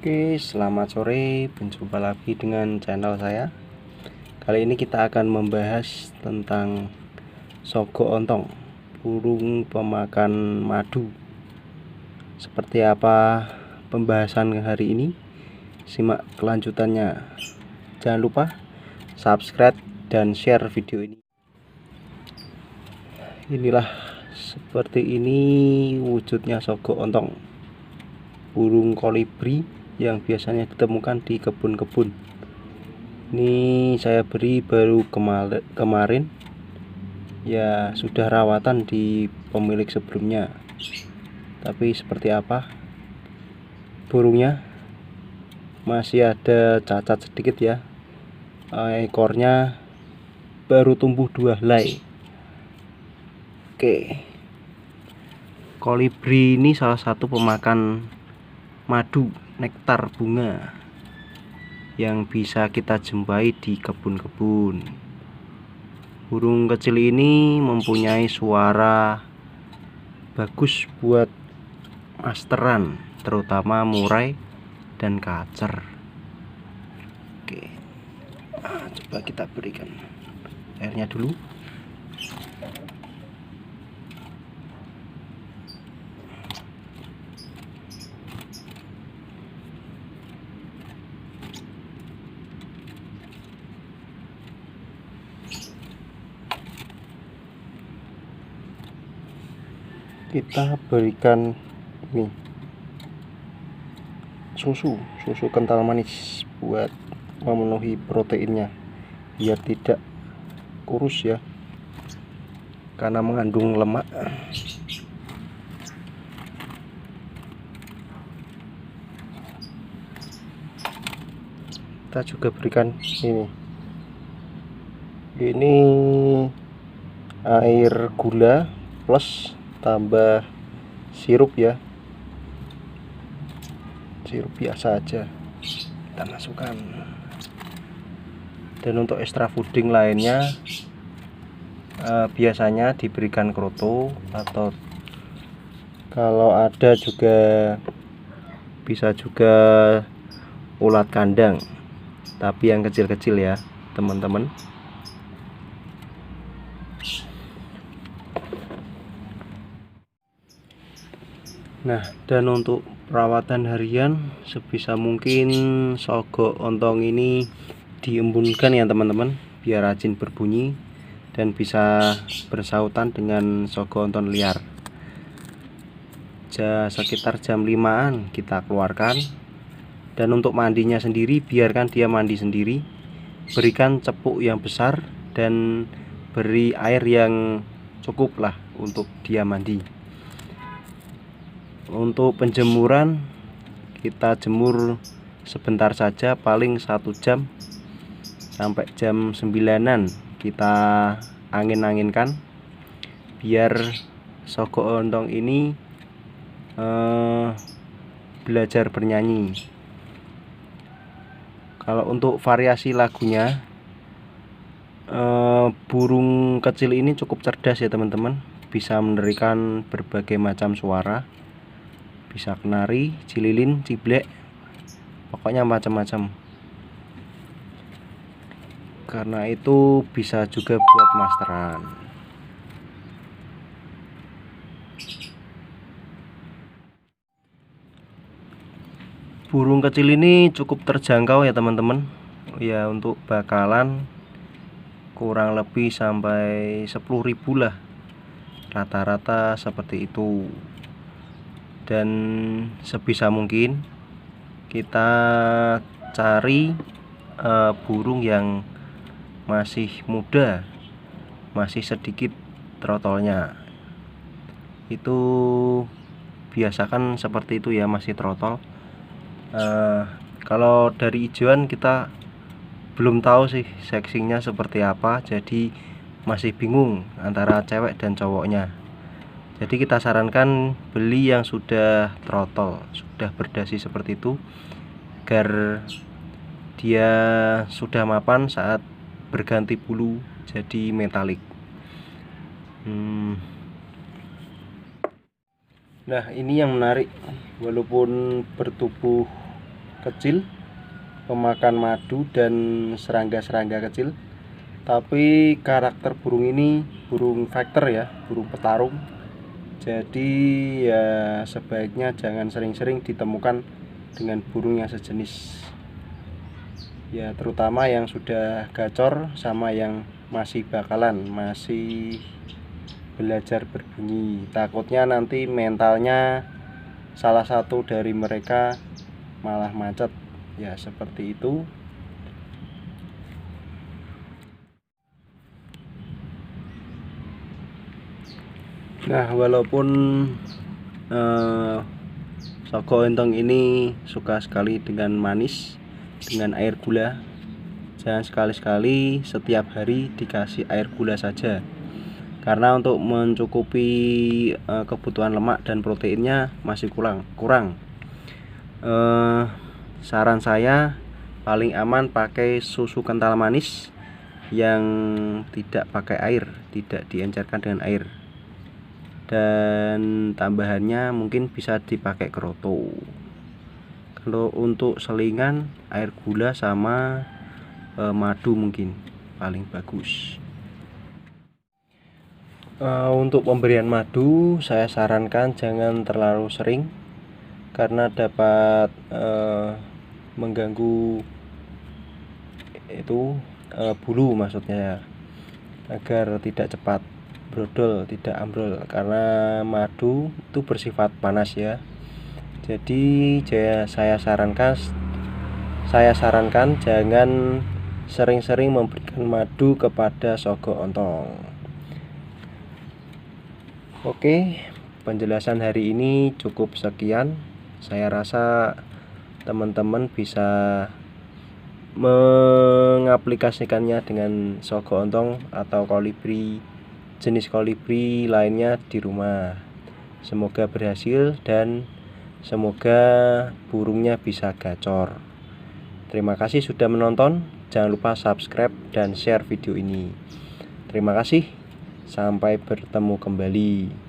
Oke, selamat sore, berjumpa lagi dengan channel saya. Kali ini kita akan membahas tentang sogo ontong, burung pemakan madu. Seperti apa pembahasan hari ini? Simak kelanjutannya. Jangan lupa subscribe dan share video ini. Inilah seperti ini wujudnya sogo ontong, burung kolibri yang biasanya ditemukan di kebun-kebun. Ini saya beri baru kemarin, ya sudah rawatan di pemilik sebelumnya. Tapi seperti apa burungnya, masih ada cacat sedikit ya. Ekornya baru tumbuh 2 helai. Oke, kolibri ini salah satu pemakan madu nektar bunga yang bisa kita jumpai di kebun-kebun. Burung kecil ini mempunyai suara bagus buat masteran, terutama murai dan kacer. Oke, coba kita berikan airnya dulu. Kita berikan ini susu kental manis buat memenuhi proteinnya biar tidak kurus ya, karena mengandung lemak. Kita juga berikan ini air gula plus tambah sirup ya, sirup biasa aja kita masukkan. Dan untuk extra fooding lainnya biasanya diberikan kroto, atau kalau ada juga bisa juga ulat kandang, tapi yang kecil-kecil ya teman-teman. Nah, dan untuk perawatan harian sebisa mungkin sogo ontong ini diembunkan ya teman-teman, biar rajin berbunyi dan bisa bersautan dengan sogo ontong liar. Sekitar jam 5-an kita keluarkan. Dan untuk mandinya sendiri, biarkan dia mandi sendiri. Berikan cepuk yang besar dan beri air yang cukup lah untuk dia mandi. Untuk penjemuran, kita jemur sebentar saja, paling 1 jam sampai jam 9-an kita angin-anginkan biar sogo ontong ini belajar bernyanyi. Kalau untuk variasi lagunya, burung kecil ini cukup cerdas ya teman-teman, bisa menerikan berbagai macam suara, bisa kenari, cililin, ciblek, pokoknya macam-macam. Karena itu bisa juga buat masteran. Burung kecil ini cukup terjangkau ya teman-teman. Ya, untuk bakalan kurang lebih sampai 10.000 lah, rata-rata seperti itu. Dan sebisa mungkin kita cari burung yang masih muda, masih sedikit trotolnya. Itu biasakan seperti itu ya, masih trotol. Kalau dari hijauan kita belum tahu sih seksinya seperti apa, jadi masih bingung antara cewek dan cowoknya. Jadi kita sarankan beli yang sudah trotol, sudah berdasi seperti itu, agar dia sudah mapan saat berganti bulu jadi metalik. Nah, ini yang menarik, walaupun bertubuh kecil, pemakan madu dan serangga-serangga kecil. Tapi karakter burung ini burung fighter ya, burung petarung. Jadi ya sebaiknya jangan sering-sering ditemukan dengan burung yang sejenis. Ya terutama yang sudah gacor sama yang masih belajar berbunyi. Takutnya nanti mentalnya salah satu dari mereka malah macet. Ya seperti itu. Nah, walaupun sogo ontong ini suka sekali dengan manis, dengan air gula, jangan sekali-sekali setiap hari dikasih air gula saja, karena untuk mencukupi kebutuhan lemak dan proteinnya masih kurang. Saran saya paling aman pakai susu kental manis yang tidak pakai air, tidak diencerkan dengan air. Dan tambahannya mungkin bisa dipakai keroto. Kalau untuk selingan, air gula sama madu mungkin paling bagus. Untuk pemberian madu saya sarankan jangan terlalu sering, karena dapat mengganggu itu bulu maksudnya, agar tidak cepat brodol, tidak ambrol, karena madu itu bersifat panas ya. Jadi saya sarankan jangan sering-sering memberikan madu kepada sogo ontong. Oke, penjelasan hari ini cukup sekian. Saya rasa teman-teman bisa mengaplikasikannya dengan sogo ontong atau jenis kolibri lainnya di rumah. Semoga berhasil dan semoga burungnya bisa gacor. Terima kasih sudah menonton. Jangan lupa subscribe dan share video ini. Terima kasih. Sampai bertemu kembali.